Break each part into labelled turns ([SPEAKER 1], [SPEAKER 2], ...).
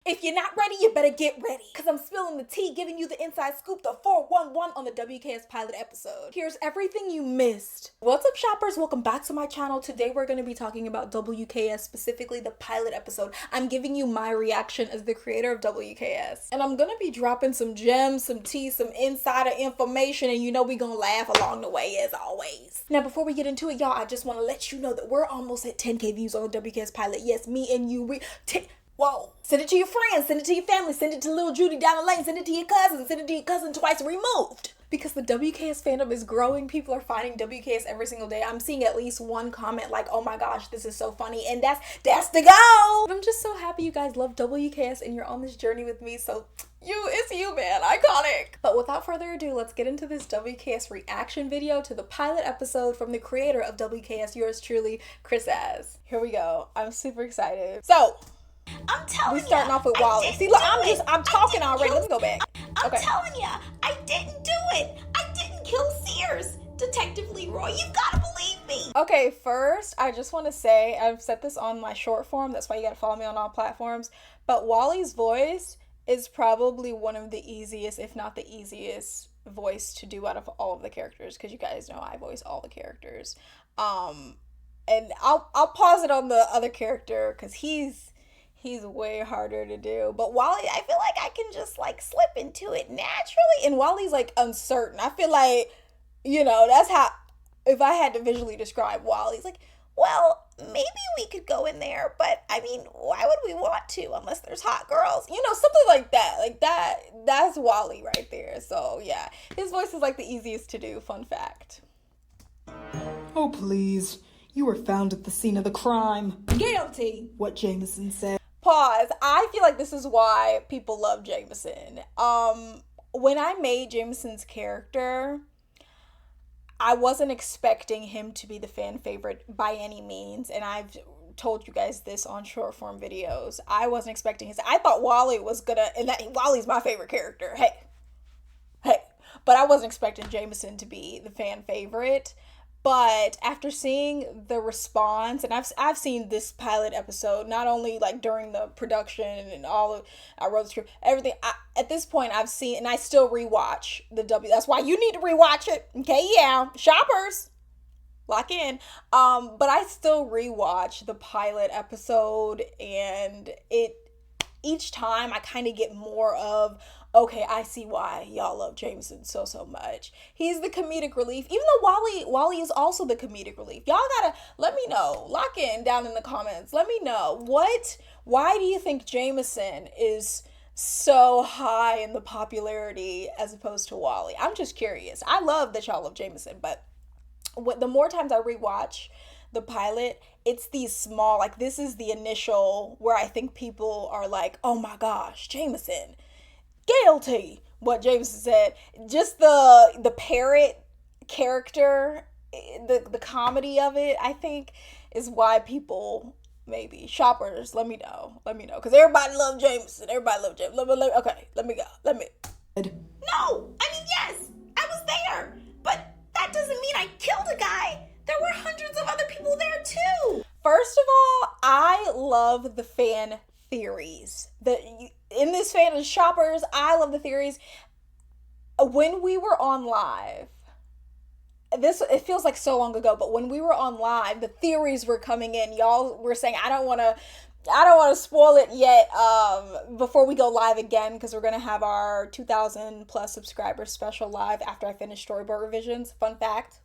[SPEAKER 1] If you're not ready, you better get ready. Because I'm spilling the tea, giving you the inside scoop, the 411 on the WKS pilot episode. Here's everything you missed. What's up, shoppers? Welcome back to my channel. Today we're going to be talking about WKS, specifically the pilot episode. I'm giving you my reaction as the creator of WKS. And I'm going to be dropping some gems, some tea, some insider information, and you know we're going to laugh along the way as always. Now, before we get into it, y'all, I just want to let you know that we're almost at 10K views on the WKS pilot. Yes, me and you, whoa. Send it to your friends, send it to your family, send it to little Judy down the lane, send it to your cousin, send it to your cousin twice removed. Because the WKS fandom is growing. People are finding WKS every single day. I'm seeing at least one comment like, oh my gosh, this is so funny. And that's the go. I'm just so happy you guys love WKS and you're on this journey with me. So it's you, man. Iconic. But without further ado, let's get into this WKS reaction video to the pilot episode from the creator of WKS, yours truly, Kris. Here we go. I'm super excited. So,
[SPEAKER 2] I'm telling you.
[SPEAKER 1] We're starting off with Wally. See, look, I'm talking already. Let's go back.
[SPEAKER 2] I'm telling you, I didn't do it. I didn't kill Sears. Detective Leroy, you've got to believe me.
[SPEAKER 1] Okay, first, I just want to say, I've set this on my short form. That's why you got to follow me on all platforms. But Wally's voice is probably one of the easiest, if not the easiest, voice to do out of all of the characters. Because you guys know I voice all the characters. And I'll pause it on the other character because he's way harder to do. But Wally, I feel like I can just like slip into it naturally. And Wally's like uncertain. I feel like, that's how, if I had to visually describe Wally's like,
[SPEAKER 2] well, maybe we could go in there, but I mean, why would we want to unless there's hot girls?
[SPEAKER 1] Something like that. Like that's Wally right there. So yeah, his voice is like the easiest to do. Fun fact.
[SPEAKER 3] Oh, please. You were found at the scene of the crime.
[SPEAKER 1] Guilty.
[SPEAKER 3] What Jameson said.
[SPEAKER 1] Pause. I feel like this is why people love Jameson. When I made Jameson's character, I wasn't expecting him to be the fan favorite by any means. And I've told you guys this on short form videos. I wasn't expecting I thought Wally was gonna, and that Wally's my favorite character. Hey. But I wasn't expecting Jameson to be the fan favorite. But after seeing the response, and I've seen this pilot episode, not only like during the production and I wrote the script, everything. At this point, I've seen, and I still rewatch the that's why you need to rewatch it. Okay, yeah, shoppers, lock in. But I still rewatch the pilot episode, and each time I kind of get more of, okay, I see why y'all love Jameson so much. He's the comedic relief, even though Wally is also the comedic relief. Y'all gotta let me know, lock in down in the comments. Let me know why do you think Jameson is so high in the popularity as opposed to Wally? I'm just curious. I love that y'all love Jameson, but the more times I rewatch the pilot, it's these small, like this is the initial where I think people are like, oh my gosh, Jameson, guilty. What Jameson said, just the parrot character, the comedy of it, I think is why people, maybe shoppers, let me know, because everybody love Jameson. Okay, let me go.
[SPEAKER 2] No, I mean, yes, I was there, but that doesn't mean I killed a guy. There were hundreds of other people there too.
[SPEAKER 1] First of all, I love the fan theories. In this fan of shoppers, I love the theories. When we were on live, it feels like so long ago, but when we were on live, the theories were coming in. Y'all were saying, I don't want to spoil it yet before we go live again, because we're going to have our 2,000 plus subscribers special live after I finish storyboard revisions. Fun fact.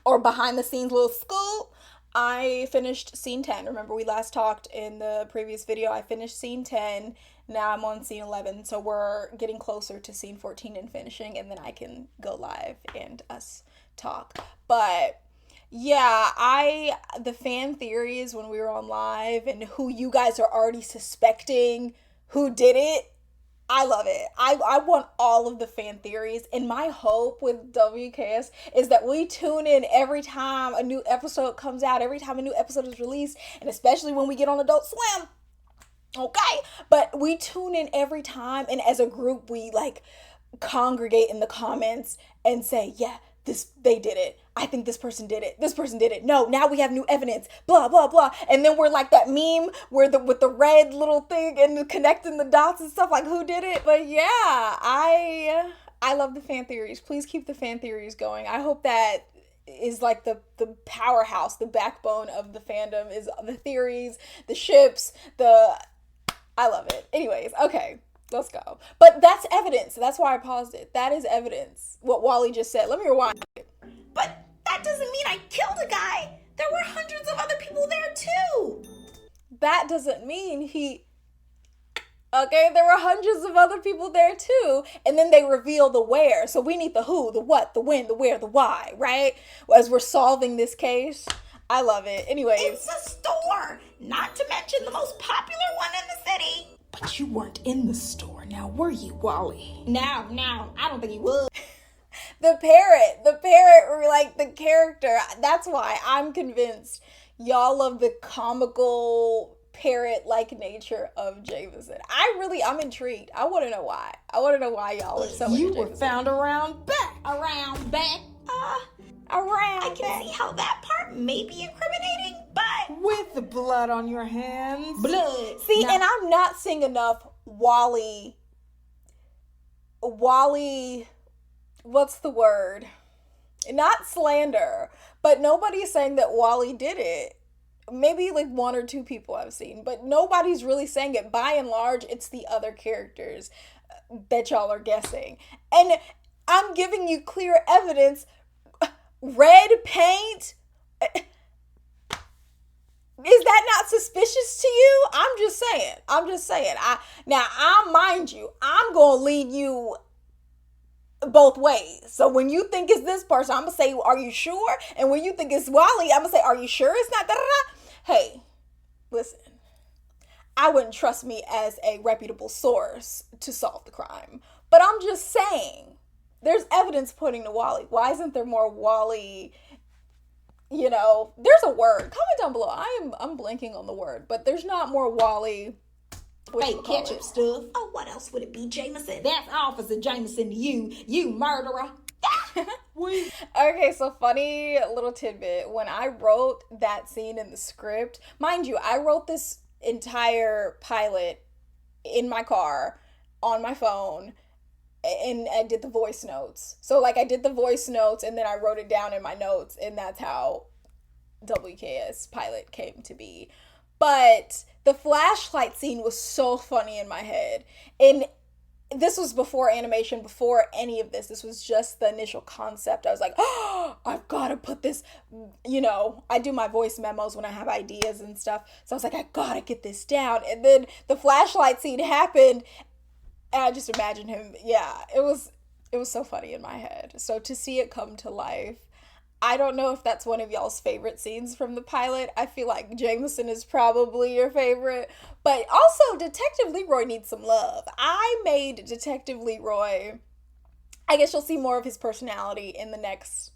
[SPEAKER 1] Or behind the scenes little scoop. I finished scene 10. Remember, we last talked in the previous video. I finished scene 10. Now I'm on scene 11. So we're getting closer to scene 14 and finishing. And then I can go live and us talk. But yeah, the fan theories when we were on live and who you guys are already suspecting who did it, I love it. I want all of the fan theories, and my hope with WKS is that we tune in every time a new episode comes out, every time a new episode is released, and especially when we get on Adult Swim. Okay, but we tune in every time, and as a group we like congregate in the comments and say, yeah, they did it. I think this person did it. This person did it. No, now we have new evidence. Blah, blah, blah. And then we're like that meme where with the red little thing and connecting the dots and stuff, like who did it? But yeah, I love the fan theories. Please keep the fan theories going. I hope that is like the powerhouse, the backbone of the fandom is the theories, the ships, I love it. Anyways, okay. Let's go. But that's evidence. That's why I paused it. That is evidence. What Wally just said. Let me rewind it.
[SPEAKER 2] But that doesn't mean I killed a guy. There were hundreds of other people there too.
[SPEAKER 1] That doesn't mean Okay, there were hundreds of other people there too. And then they reveal the where. So we need the who, the what, the when, the where, the why, right? As we're solving this case. I love it. Anyways.
[SPEAKER 2] It's a store. Not to mention the most popular one in the city.
[SPEAKER 3] But you weren't in the store, now were you, Wally?
[SPEAKER 2] No, I don't think he was.
[SPEAKER 1] The parrot, like the character. That's why I'm convinced y'all love the comical parrot-like nature of Jameson. I'm intrigued. I want to know why. Y'all are so into
[SPEAKER 3] You were
[SPEAKER 1] Jameson.
[SPEAKER 3] found around back.
[SPEAKER 2] Around back.
[SPEAKER 1] Around
[SPEAKER 2] I can see how that part may be incriminating, but
[SPEAKER 3] With the blood on your hands.
[SPEAKER 2] blood.
[SPEAKER 1] See, and I'm not seeing enough Wally, what's the word? Not slander, but nobody's saying that Wally did it. Maybe like one or two people I've seen, but nobody's really saying it. By and large, it's the other characters that y'all are guessing. And I'm giving you clear evidence. Red paint? Is that not suspicious to you? I'm just saying. Mind you, I'm going to lead you both ways. So when you think it's this person, I'm going to say, are you sure? And when you think it's Wally, I'm going to say, are you sure it's not da-da-da? Hey, listen. I wouldn't trust me as a reputable source to solve the crime. But I'm just saying, there's evidence pointing to Wally. Why isn't there more Wally? There's a word. Comment down below. I'm blanking on the word, but there's not more Wally.
[SPEAKER 2] Fake ketchup stuff. Oh, what else would it be, Jameson? That's Officer Jameson to you, you murderer.
[SPEAKER 1] Okay, so funny little tidbit. When I wrote that scene in the script, mind you, I wrote this entire pilot in my car on my phone, and I did the voice notes. So I did the voice notes and then I wrote it down in my notes, and that's how WKS pilot came to be. But the flashlight scene was so funny in my head. And this was before animation, before any of this. This was just the initial concept. I was like, oh, I've got to put this, I do my voice memos when I have ideas and stuff. So I was like, I got to get this down. And then the flashlight scene happened. And I just imagined him. Yeah, it was so funny in my head. So to see it come to life, I don't know if that's one of y'all's favorite scenes from the pilot. I feel like Jameson is probably your favorite. But also, Detective Leroy needs some love. I made Detective Leroy, I guess you'll see more of his personality in the next,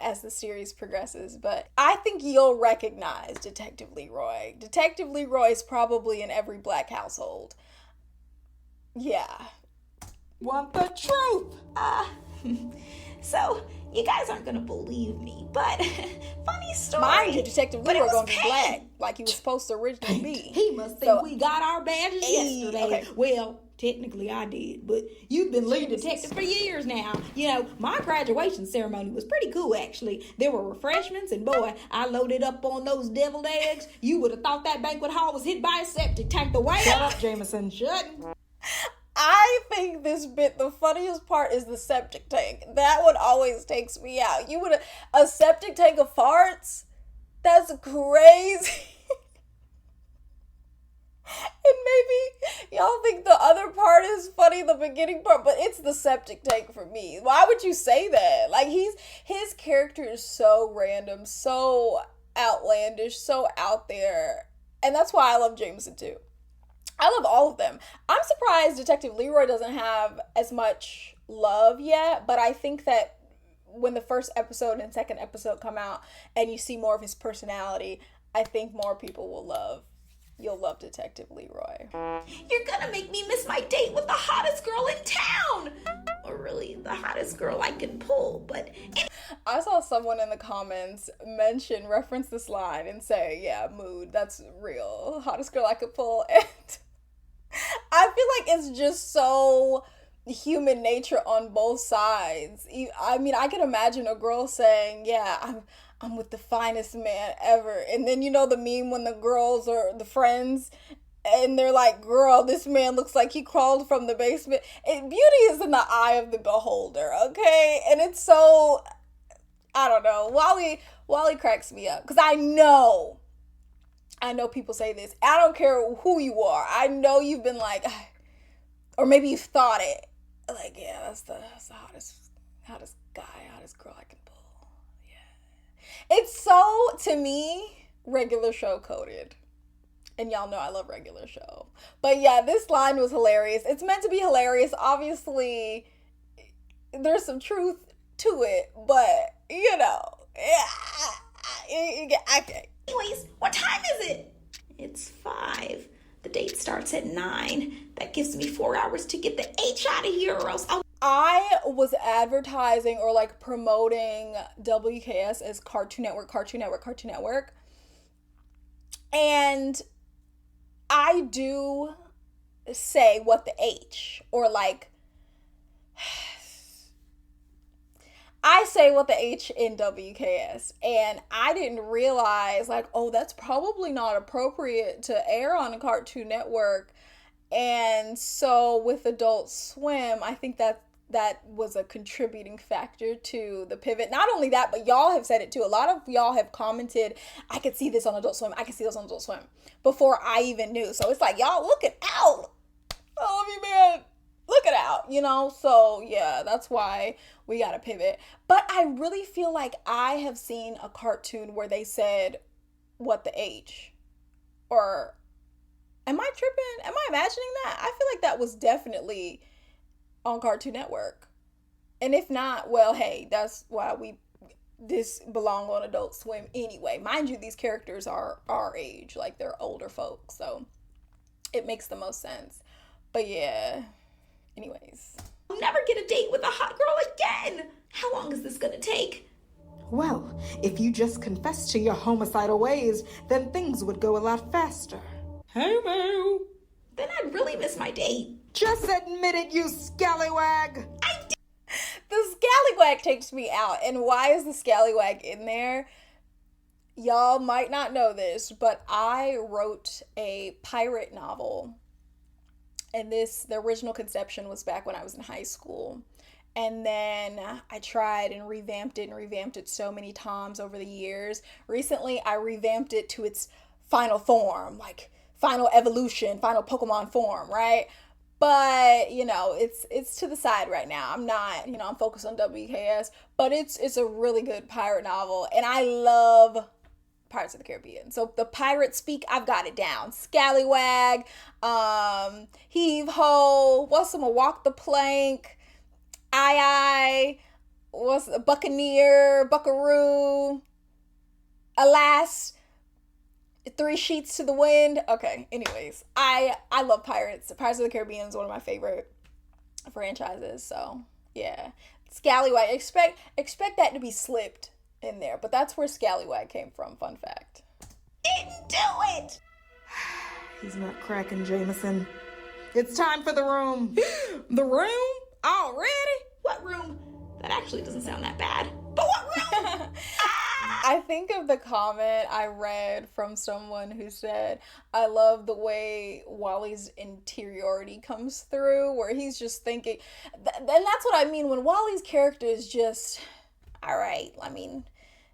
[SPEAKER 1] as the series progresses. But I think you'll recognize Detective Leroy. Detective Leroy is probably in every Black household. Yeah.
[SPEAKER 3] Want the truth?
[SPEAKER 2] So, you guys aren't gonna believe me, but funny story.
[SPEAKER 1] Mind you, Detective
[SPEAKER 2] but
[SPEAKER 1] Leroy
[SPEAKER 2] it was
[SPEAKER 1] gonna be
[SPEAKER 2] paint.
[SPEAKER 1] black, like he was supposed to originally be.
[SPEAKER 2] He must think
[SPEAKER 1] So-
[SPEAKER 2] we got our badges yesterday.
[SPEAKER 1] Okay.
[SPEAKER 2] Well, technically I did, but you've been lead detective for years now. My graduation ceremony was pretty cool, actually. There were refreshments, and boy, I loaded up on those deviled eggs. You would have thought that banquet hall was hit by a septic tank the way
[SPEAKER 3] Shut up, Jameson.
[SPEAKER 2] Shouldn't.
[SPEAKER 1] I think the funniest part is the septic tank. That one always takes me out. A septic tank of farts? That's crazy. And maybe y'all think the other part is funny, the beginning part, but it's the septic tank for me. Why would you say that? His character is so random, so outlandish, so out there. And that's why I love Jameson too. I love all of them. I'm surprised Detective Leroy doesn't have as much love yet, but I think that when the first episode and second episode come out and you see more of his personality, I think more people you'll love Detective Leroy.
[SPEAKER 2] You're gonna make me miss my date with the hottest girl in town. Or really, the hottest girl I can pull, but
[SPEAKER 1] I saw someone in the comments reference this line and say, yeah, mood, that's real. Hottest girl I could pull. And I feel like it's just so human nature on both sides. I mean, I can imagine a girl saying, yeah, I'm with the finest man ever. And then, you know, the meme when the girls or the friends and they're like, girl, this man looks like he crawled from the basement. Beauty is in the eye of the beholder, okay? And it's so, I don't know. Wally cracks me up because I know people say this. I don't care who you are. I know you've been like, or maybe you've thought it. Like, yeah, that's the hottest guy, hottest girl I can pull. Yeah. It's so, to me, regular show coded. And y'all know I love regular show. But yeah, this line was hilarious. It's meant to be hilarious. Obviously, there's some truth to it. But, you know,
[SPEAKER 2] Anyways, what time is it? It's 5. The date starts at 9. That gives me 4 hours to get the H out of here, or else
[SPEAKER 1] I was advertising or like promoting WKS as Cartoon Network. And I do say what the H, or like, I say what the H in WKS, and I didn't realize, like, oh, that's probably not appropriate to air on a Cartoon Network. And so with Adult Swim, I think that was a contributing factor to the pivot. Not only that, but y'all have said it too. A lot of y'all have commented, I could see this on Adult Swim, before I even knew. So it's like, y'all, look it out. I love you, man. Look it out, you know? So yeah, that's why we gotta pivot. But I really feel like I have seen a cartoon where they said, what the H? Or am I tripping? Am I imagining that? I feel like that was definitely on Cartoon Network. And if not, well, hey, that's why this belong on Adult Swim anyway. Mind you, these characters are our age, like they're older folks, so it makes the most sense. But yeah, anyways.
[SPEAKER 2] I'll never get a date with a hot girl again. How long is this gonna take?
[SPEAKER 3] Well, if you just confessed to your homicidal ways, then things would go a lot faster. Homo!
[SPEAKER 2] Then I'd really miss my date.
[SPEAKER 3] Just admit it, you scallywag!
[SPEAKER 1] The scallywag takes me out. And why is the scallywag in there? Y'all might not know this, but I wrote a pirate novel. And the original conception was back when I was in high school. And then I tried and revamped it so many times over the years. Recently, I revamped it to its final form, like final evolution, final Pokemon form, right? But, you know, it's to the side right now. I'm not, you know, I'm focused on WKS, but it's a really good pirate novel, and I love Pirates of the Caribbean. So the pirate speak, I've got it down. Scallywag, heave ho, what's some walk the plank, aye, what's a buccaneer, buckaroo, alas, 3 sheets to the wind. Okay, anyways, I love pirates. Pirates of the Caribbean is one of my favorite franchises. So yeah, Scallywag. Expect that to be slipped in there, but that's where Scallywag came from. Fun fact.
[SPEAKER 2] Didn't do it.
[SPEAKER 3] He's not cracking, Jameson. It's time for the room.
[SPEAKER 2] The room? Already? What room? That actually doesn't sound that bad. But what room?
[SPEAKER 1] I think of the comment I read from someone who said, I love the way Wally's interiority comes through, where he's just thinking, and that's what I mean when Wally's character is just, all right, I mean,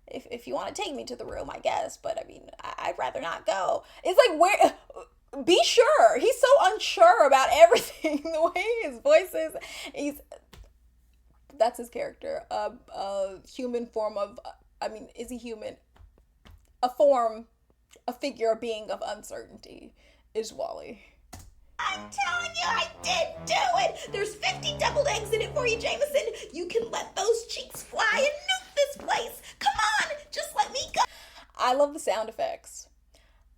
[SPEAKER 1] if you want to take me to the room, I guess, but I mean, I'd rather not go. It's like, where, be sure. He's so unsure about everything, the way his voice is. That's his character. A human form of, I mean, is he human? A figure, a being of uncertainty is Wally.
[SPEAKER 2] I'm telling you, I did do it. There's 50 deviled eggs in it for you, Jameson. You can let those cheeks fly and nuke this place. Come on, just let me go.
[SPEAKER 1] I love the sound effects.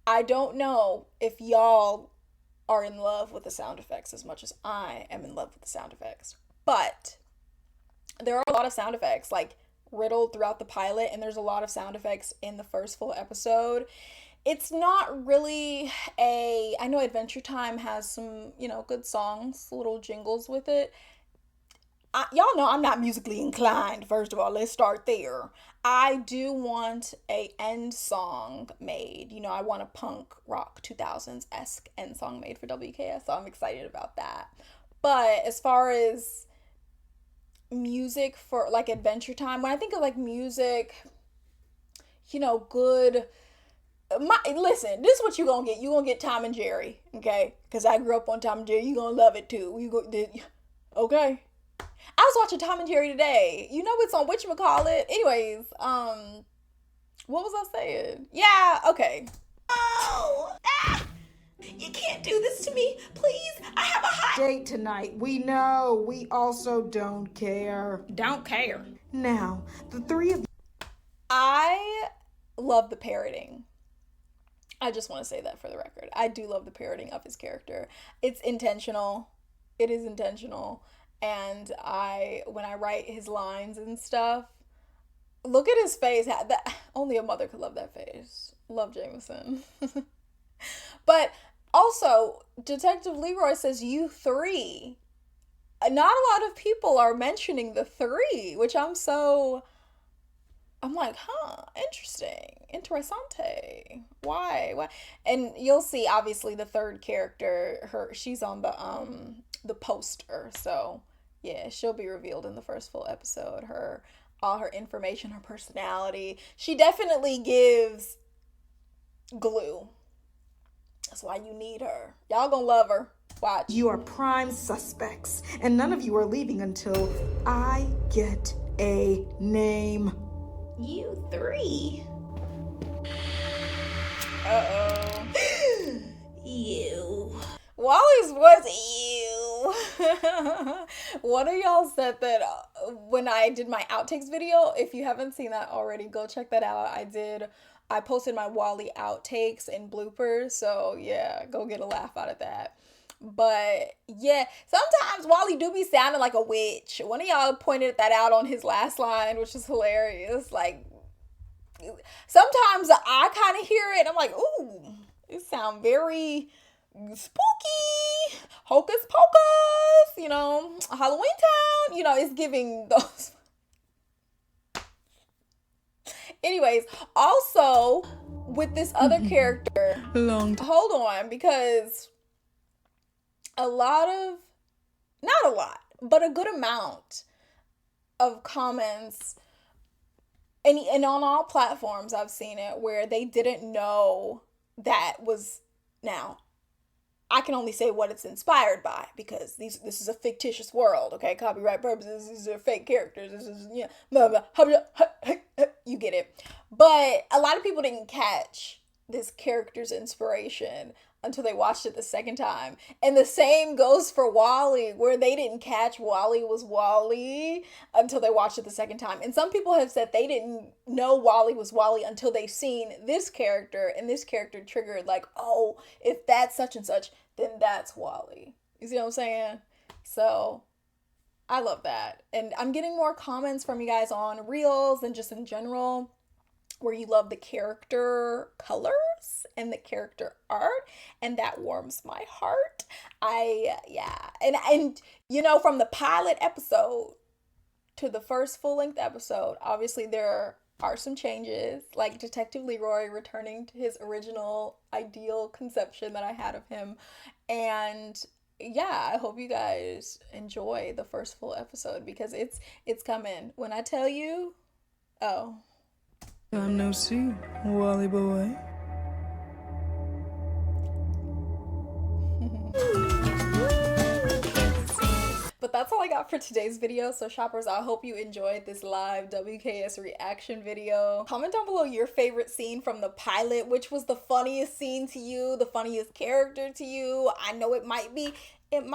[SPEAKER 1] I don't know if y'all are in love with the sound effects as much as I am in love with the sound effects, but there are a lot of sound effects, like riddled throughout the pilot, and there's a lot of sound effects in the first full episode. It's not really I know Adventure Time has some, good songs, little jingles with it. Y'all know I'm not musically inclined, first of all. Let's start there. I do want a end song made. I want a punk rock 2000s-esque end song made for WKS, so I'm excited about that. But as far as music for like Adventure Time, when I think of like music, good. Listen, this is what you gonna get. You gonna get Tom and Jerry, okay? Because I grew up on Tom and Jerry. You gonna love it too. Okay. I was watching Tom and Jerry today. It's on whatchamacallit. Anyways, what was I saying? Yeah, okay.
[SPEAKER 2] Oh, you can't do this to me. Please, I have a hot
[SPEAKER 3] date tonight. We know. We also don't care.
[SPEAKER 2] Don't care.
[SPEAKER 3] Now, the three of you.
[SPEAKER 1] I love the parroting. I just want to say that for the record. I do love the parroting of his character. It's intentional. It is intentional. And when I write his lines and stuff, look at his face. Only a mother could love that face. Love Jameson. But also, Detective Leroy says, you three. Not a lot of people are mentioning the three, which I'm like, interesting. Interessante. Why? And you'll see, obviously, the third character, she's on the poster, so yeah, she'll be revealed in the first full episode. All her information, her personality. She definitely gives glue. That's why you need her. Y'all gonna love her. Watch.
[SPEAKER 3] You are prime suspects, and none of you are leaving until I get a name.
[SPEAKER 2] You three.
[SPEAKER 1] Uh-oh.
[SPEAKER 2] You.
[SPEAKER 1] Wally's was you. One of y'all said that when I did my outtakes video. If you haven't seen that already, go check that out. I posted my Wally outtakes and bloopers, so yeah, go get a laugh out of that. But yeah, sometimes Wally do be sounding like a witch. One of y'all pointed that out on his last line, which is hilarious. Like, sometimes I kind of hear it and I'm like, ooh, it sound very spooky, hocus pocus, Halloween Town, it's giving those. Anyways, also with this other character, hold on, because not a lot, but a good amount of comments, and on all platforms I've seen it, where they didn't know that was, now I can only say what it's inspired by, because this is a fictitious world, okay? Copyright purposes, these are fake characters, this is, blah, blah, you get it. But a lot of people didn't catch this character's inspiration until they watched it the second time. And the same goes for Wally, where they didn't catch Wally was Wally until they watched it the second time. And some people have said they didn't know Wally was Wally until they've seen this character, and this character triggered like, oh, if that's such and such, then that's Wally. You see what I'm saying? So I love that. And I'm getting more comments from you guys on Reels and just in general, where you love the character colors and the character art, and that warms my heart. And from the pilot episode to the first full-length episode, obviously there are some changes, like Detective Leroy returning to his original ideal conception that I had of him. And yeah, I hope you guys enjoy the first full episode, because it's coming. When I tell you, oh,
[SPEAKER 4] I'm no see, Wally boy.
[SPEAKER 1] But that's all I got for today's video. So shoppers, I hope you enjoyed this live WKS reaction video. Comment down below your favorite scene from the pilot. Which was the funniest scene to you, the funniest character to you? I know it might be Jameson.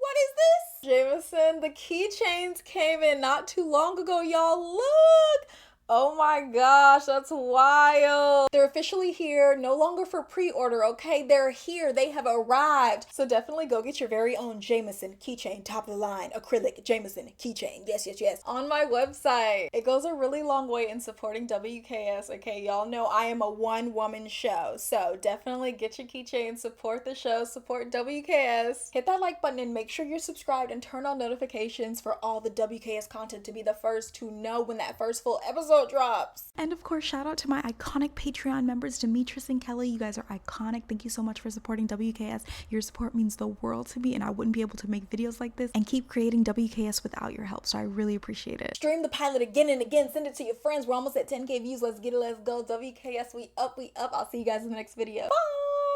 [SPEAKER 1] What is this? Jameson, the keychains came in not too long ago, y'all. Look! Oh my gosh, that's wild. They're officially here, no longer for pre-order, okay? They're here, they have arrived. So definitely go get your very own Jameson keychain, top of the line, acrylic Jameson keychain. Yes, yes, yes. On my website. It goes a really long way in supporting WKS, okay? Y'all know I am a one-woman show, so definitely get your keychain, support the show, support WKS. Hit that like button and make sure you're subscribed and turn on notifications for all the WKS content to be the first to know when that first full episode drops.
[SPEAKER 5] And of course, shout out to my iconic Patreon members, Demetrius and Kelly. You guys are iconic. Thank you so much for supporting WKS. Your support means the world to me, and I wouldn't be able to make videos like this and keep creating WKS without your help, so I really appreciate it.
[SPEAKER 1] Stream the pilot again and again. Send it to your friends. We're almost at 10K views. Let's get it. Let's go. WKS, we up, we up. I'll see you guys in the next video. Bye!